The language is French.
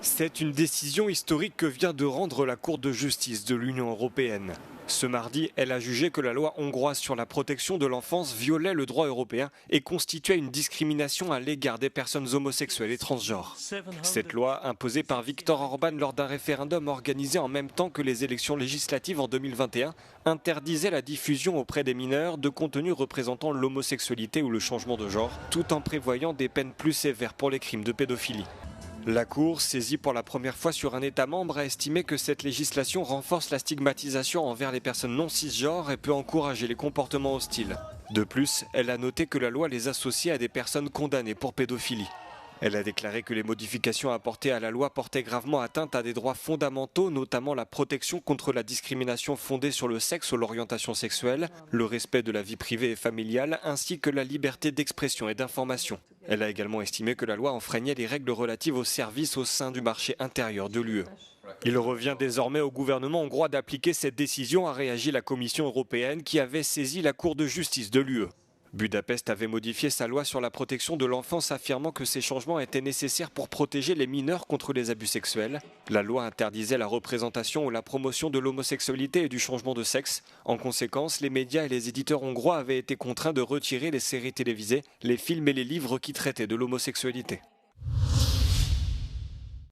C'est une décision historique que vient de rendre la Cour de justice de l'Union européenne. Ce mardi, elle a jugé que la loi hongroise sur la protection de l'enfance violait le droit européen et constituait une discrimination à l'égard des personnes homosexuelles et transgenres. Cette loi, imposée par Viktor Orban lors d'un référendum organisé en même temps que les élections législatives en 2021, interdisait la diffusion auprès des mineurs de contenus représentant l'homosexualité ou le changement de genre, tout en prévoyant des peines plus sévères pour les crimes de pédophilie. La Cour, saisie pour la première fois sur un État membre, a estimé que cette législation renforce la stigmatisation envers les personnes non cisgenres et peut encourager les comportements hostiles. De plus, elle a noté que la loi les associait à des personnes condamnées pour pédophilie. Elle a déclaré que les modifications apportées à la loi portaient gravement atteinte à des droits fondamentaux, notamment la protection contre la discrimination fondée sur le sexe ou l'orientation sexuelle, le respect de la vie privée et familiale, ainsi que la liberté d'expression et d'information. Elle a également estimé que la loi enfreignait les règles relatives aux services au sein du marché intérieur de l'UE. Il revient désormais au gouvernement hongrois d'appliquer cette décision, a réagi la Commission européenne qui avait saisi la Cour de justice de l'UE. Budapest avait modifié sa loi sur la protection de l'enfance, affirmant que ces changements étaient nécessaires pour protéger les mineurs contre les abus sexuels. La loi interdisait la représentation ou la promotion de l'homosexualité et du changement de sexe. En conséquence, les médias et les éditeurs hongrois avaient été contraints de retirer les séries télévisées, les films et les livres qui traitaient de l'homosexualité.